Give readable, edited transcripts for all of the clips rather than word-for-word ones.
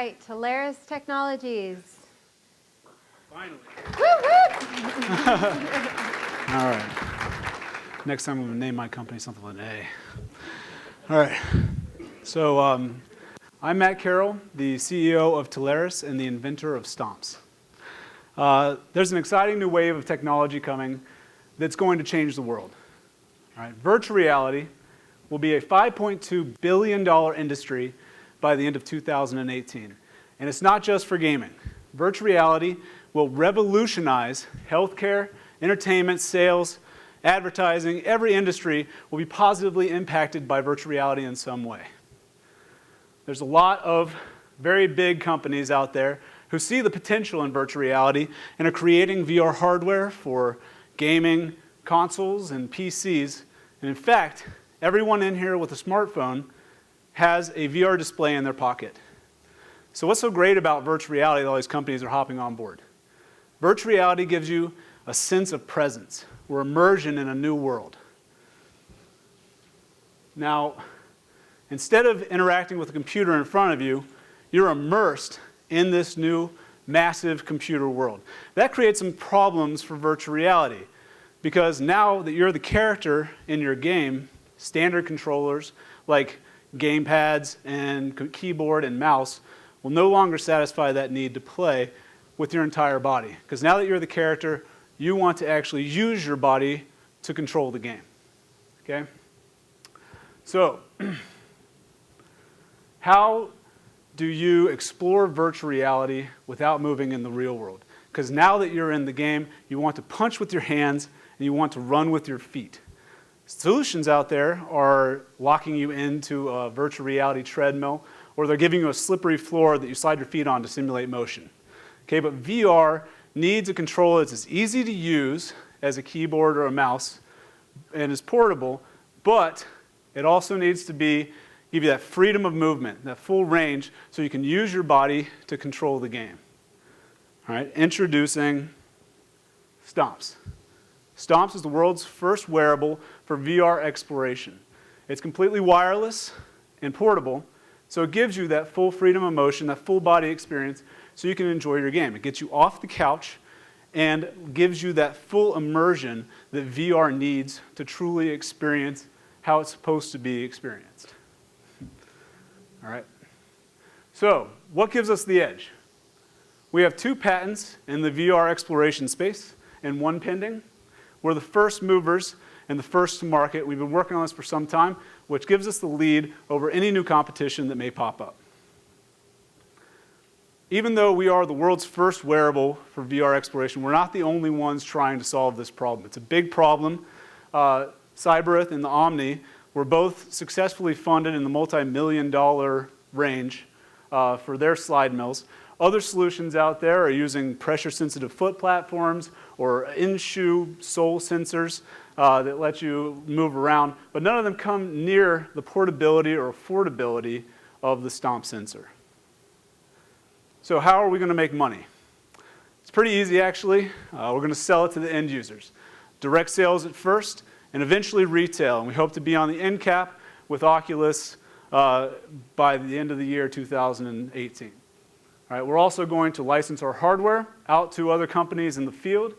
right, Talaris Technologies. Finally. Woo-hoo! All right. Next time I'm going to name my company something with an A. All right. So I'm Matt Carroll, the CEO of Talaris and the inventor of Stomps. There's an exciting new wave of technology coming that's going to change the world. All right. Virtual reality will be a $5.2 billion industry by the end of 2018. And it's not just for gaming. Virtual reality will revolutionize healthcare, entertainment, sales, advertising. Every industry will be positively impacted by virtual reality in some way. There's a lot of very big companies out there who see the potential in virtual reality and are creating VR hardware for gaming, consoles, and PCs. And in fact, everyone in here with a smartphone has a VR display in their pocket. So what's so great about virtual reality that all these companies are hopping on board? Virtual reality gives you a sense of presence or immersion in a new world. Now, instead of interacting with a computer in front of you, you're immersed in this new massive computer world. That creates some problems for virtual reality because now that you're the character in your game, standard controllers like gamepads and keyboard and mouse will no longer satisfy that need to play with your entire body. Because now that you're the character, you want to actually use your body to control the game. Okay? So, how do you explore virtual reality without moving in the real world? Because now that you're in the game, you want to punch with your hands and you want to run with your feet. Solutions out there are locking you into a virtual reality treadmill, or they're giving you a slippery floor that you slide your feet on to simulate motion. Okay, but VR needs a controller that's as easy to use as a keyboard or a mouse and is portable, but it also needs to give you that freedom of movement, that full range, so you can use your body to control the game. All right, introducing Stomps. Stomps is the world's first wearable for VR exploration. It's completely wireless and portable, so it gives you that full freedom of motion, that full body experience, so you can enjoy your game. It gets you off the couch and gives you that full immersion that VR needs to truly experience how it's supposed to be experienced. All right. So, what gives us the edge? We have 2 patents in the VR exploration space and 1 pending. We're the first movers and the first to market. We've been working on this for some time, which gives us the lead over any new competition that may pop up. Even though we are the world's first wearable for VR exploration, we're not the only ones trying to solve this problem. It's a big problem. Cybereth and the Omni were both successfully funded in the multi-million-dollar range for their slide mills. Other solutions out there are using pressure-sensitive foot platforms or in-shoe sole sensors that let you move around, but none of them come near the portability or affordability of the Stomp sensor. So how are we going to make money? It's pretty easy, actually. We're going to sell it to the end users. Direct sales at first, and eventually retail. And we hope to be on the end cap with Oculus by the end of the year 2018. All right, we're also going to license our hardware out to other companies in the field,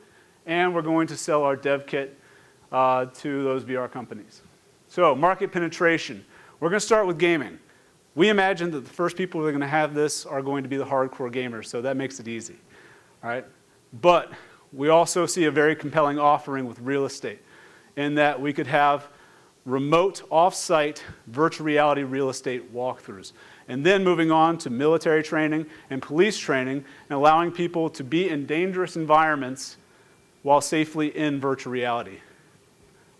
and we're going to sell our dev kit to those VR companies. So, market penetration. We're going to start with gaming. We imagine that the first people that are going to have this are going to be the hardcore gamers, so that makes it easy. All right? But we also see a very compelling offering with real estate, in that we could have remote, off-site, virtual reality real estate walkthroughs. And then moving on to military training and police training and allowing people to be in dangerous environments while safely in virtual reality.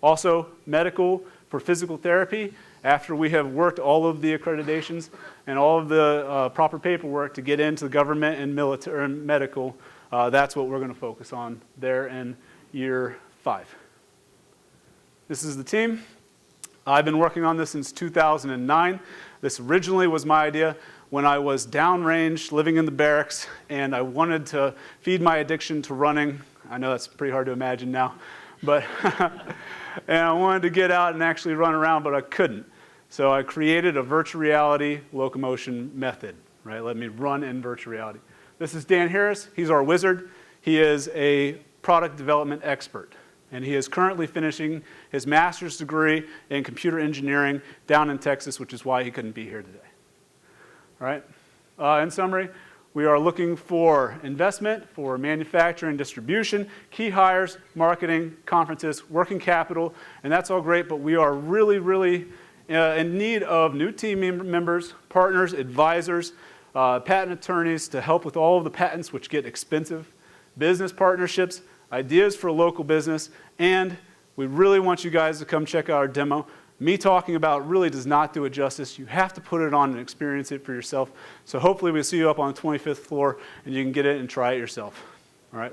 Also, medical for physical therapy. After we have worked all of the accreditations and all of the proper paperwork to get into the government and military and medical, that's what we're going to focus on there in year 5. This is the team. I've been working on this since 2009. This originally was my idea when I was downrange, living in the barracks, and I wanted to feed my addiction to running. I know that's pretty hard to imagine now, but and I wanted to get out and actually run around, but I couldn't. So I created a virtual reality locomotion method. right? Let me run in virtual reality. This is Dan Harris. He's our wizard. He is a product development expert, and he is currently finishing his master's degree in computer engineering down in Texas, which is why he couldn't be here today. All right. In summary, we are looking for investment for manufacturing, distribution, key hires, marketing, conferences, working capital, and that's all great, but we are really, really in need of new team members, partners, advisors, patent attorneys to help with all of the patents, which get expensive, business partnerships, ideas for local business, and we really want you guys to come check out our demo. Me talking about really does not do it justice. You have to put it on and experience it for yourself. So hopefully we'll see you up on the 25th floor and you can get it and try it yourself. All right.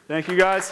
Thank you guys.